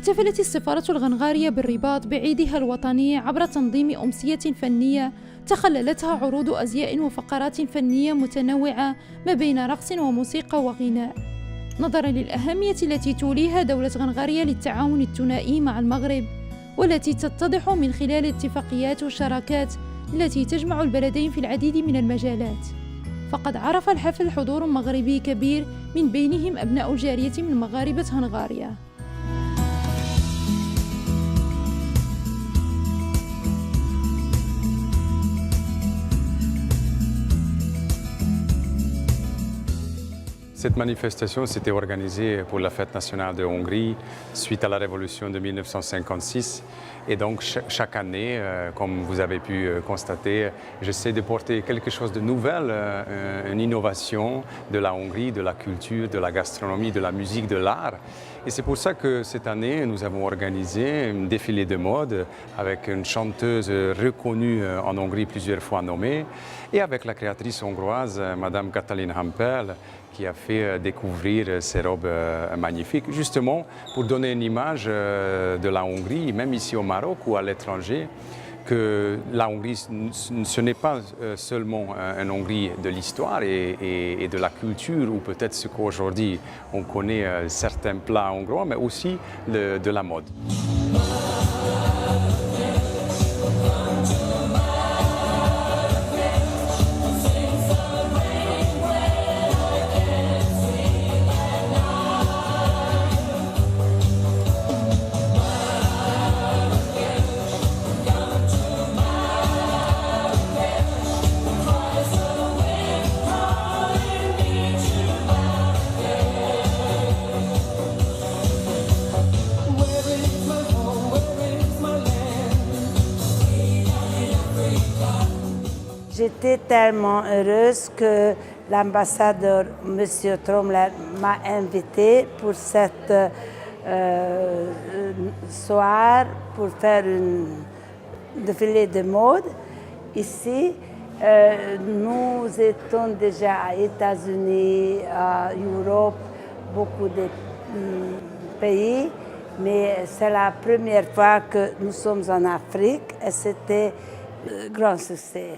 احتفلت السفارة الغنغارية بالرباط بعيدها الوطني عبر تنظيم أمسية فنية تخللتها عروض أزياء وفقرات فنية متنوعة ما بين رقص وموسيقى وغناء، نظراً للأهمية التي توليها دولة غنغاريا للتعاون الثنائي مع المغرب، والتي تتضح من خلال الاتفاقيات والشراكات التي تجمع البلدين في العديد من المجالات. فقد عرف الحفل حضور مغربي كبير من بينهم أبناء الجالية من مغاربة هنغاريا. Cette manifestation s'était organisée pour la fête nationale de Hongrie suite à la révolution de 1956. Et donc chaque année, comme vous avez pu constater, j'essaie de porter quelque chose de nouvel, une innovation de la Hongrie, de la culture, de la gastronomie, de la musique, de l'art. Et c'est pour ça que cette année, nous avons organisé un défilé de mode avec une chanteuse reconnue en Hongrie, plusieurs fois nommée, et avec la créatrice hongroise, Madame Katalin Hampel, qui a fait découvrir ces robes magnifiques, justement pour donner une image de la Hongrie, même ici au Maroc ou à l'étranger, que la Hongrie, ce n'est pas seulement une Hongrie de l'histoire et de la culture, ou peut-être ce qu'aujourd'hui on connaît certains plats hongrois, mais aussi de la mode. J'étais tellement heureuse que l'ambassadeur, M. Tromler, m'a invitée pour cette soir pour faire un défilé de mode. Ici, nous étions déjà aux États-Unis, à Europe, beaucoup de pays, mais c'est la première fois que nous sommes en Afrique et c'était un grand succès.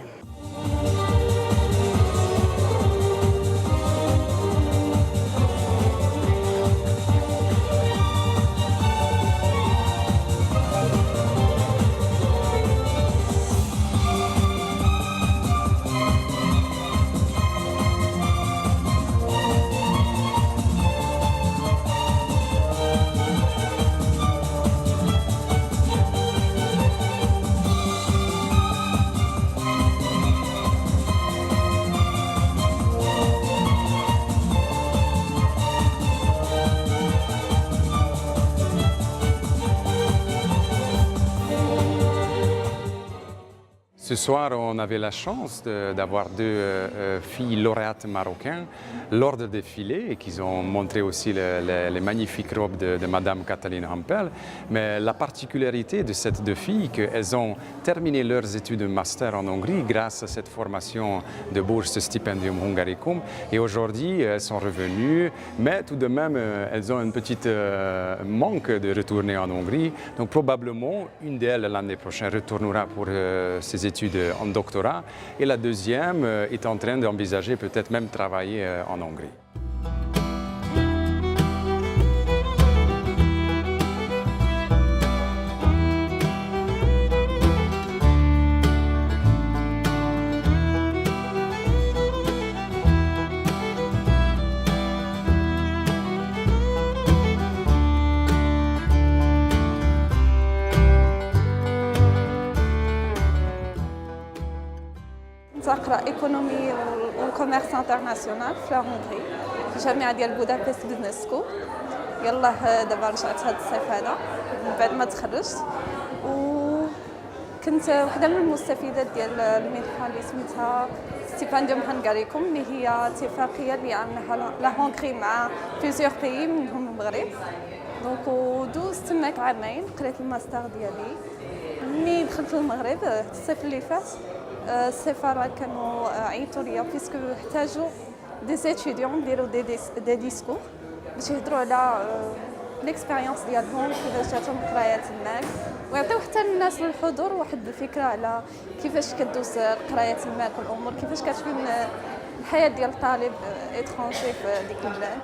Ce soir, on avait la chance d'avoir deux filles lauréates marocaines lors du défilé et qui ont montré aussi les magnifiques robes de Madame Katalin Hampel. Mais la particularité de ces deux filles, qu'elles ont terminé leurs études de master en Hongrie grâce à cette formation de bourse Stipendium Hungaricum. Et aujourd'hui, elles sont revenues, mais tout de même, elles ont un petit manque de retourner en Hongrie. Donc probablement, une d'elles l'année prochaine retournera pour ses études en doctorat et la deuxième est en train d'envisager peut-être même travailler en Hongrie. تقرا ايكونومي والكوميرس انترناسيونال في هونغري في الجامعه ديال بودابست بزنس سكول. يلاه دابا رجعت هذا الصيف هذا من بعد ما تخرجت، وكنت وحده من المستفيدات ديال المنحه اللي سميتها ستيبانديوم هنغاريكوم، اللي هي اتفاقيه اللي عملها لا هونغري مع بليزيور بيي منهم المغرب. دونك ودوزت تماك عامين قريت الماستر ديالي. ملي دخلت للمغرب الصيف اللي فات السفاره كانوا عيطوا ليا بيسكو احتاجوا دي ستوديون نديروا دي ديسكور باش يهضروا على الاكسبيريونس ديالهم كيفاش جاتهم قرايه الماك ويعطيو حتى الناس للحضور واحد الفكره على كيفاش كدوز قرايه الماك والامور كيفاش كتكون الحياه ديال الطالب اترونجي في ديك البلاد.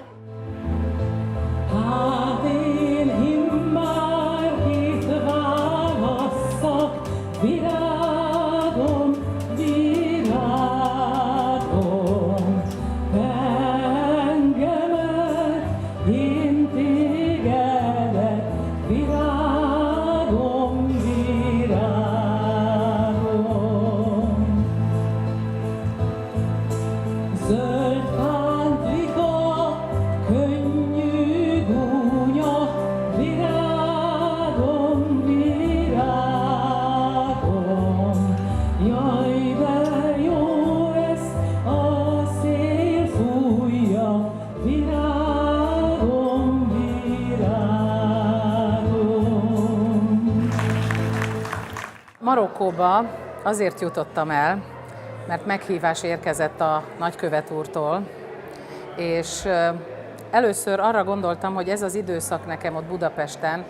Marokkóba azért jutottam el, mert meghívás érkezett a nagykövet úrtól, és először arra gondoltam, hogy ez az időszak nekem ott Budapesten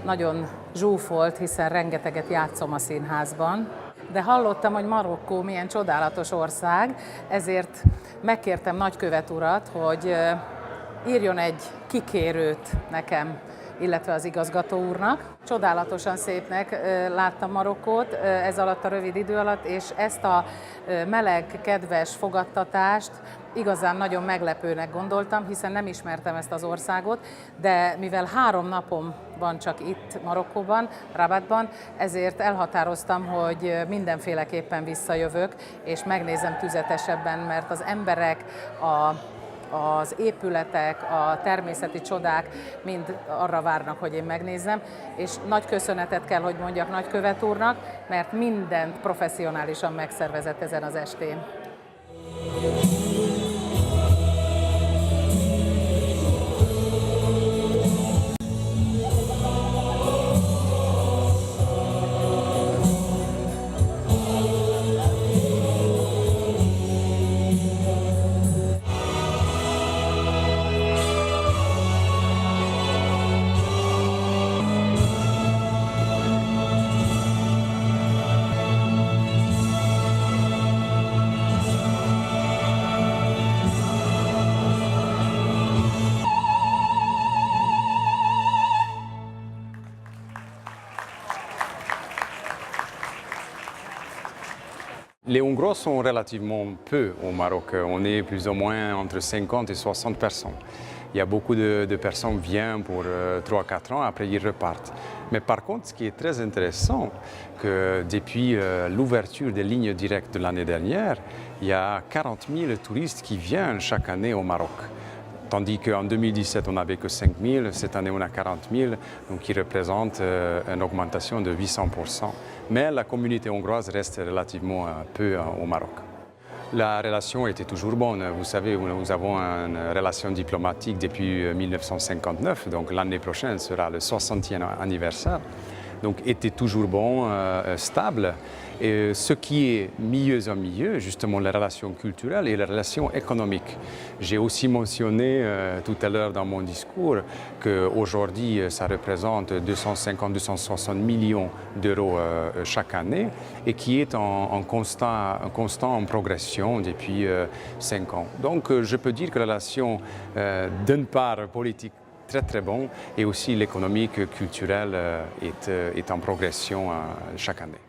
nagyon zsúfolt, hiszen rengeteget játszom a színházban, de hallottam, hogy Marokkó milyen csodálatos ország, ezért megkértem nagykövet urat, hogy írjon egy kikérőt nekem, illetve az igazgató úrnak. Csodálatosan szépnek láttam Marokkót ez alatt a rövid idő alatt, és ezt a meleg, kedves fogadtatást igazán nagyon meglepőnek gondoltam, hiszen nem ismertem ezt az országot, de mivel 3 napom van csak itt Marokkóban, Rabatban, ezért elhatároztam, hogy mindenféleképpen visszajövök, és megnézem tüzetesebben, mert az emberek, az épületek, a természeti csodák mind arra várnak, hogy én megnézzem, és nagy köszönetet kell, hogy mondjak nagykövet úrnak, mert mindent professzionálisan megszervezett ezen az estén. Les Hongrois sont relativement peu au Maroc. On est plus ou moins entre 50 et 60 personnes. Il y a beaucoup de personnes qui viennent pour 3-4 ans, après ils repartent. Mais par contre, ce qui est très intéressant, que depuis l'ouverture des lignes directes de l'année dernière, il y a 40 000 touristes qui viennent chaque année au Maroc. Tandis qu'en 2017, on n'avait que 5 000, cette année on a 40 000, donc qui représente une augmentation de 800%. Mais la communauté hongroise reste relativement peu au Maroc. La relation était toujours bonne. Vous savez, nous avons une relation diplomatique depuis 1959, donc l'année prochaine sera le 60e anniversaire. Donc était toujours bon, stable. Et ce qui est mieux en mieux, justement, les relations culturelles et les relations économiques. J'ai aussi mentionné tout à l'heure dans mon discours qu'aujourd'hui, ça représente 250-260 millions d'euros chaque année et qui est en constant progression depuis 5 ans. Donc, je peux dire que la relation, d'une part politique, très bon, et aussi l'économique, culturelle est en progression chaque année.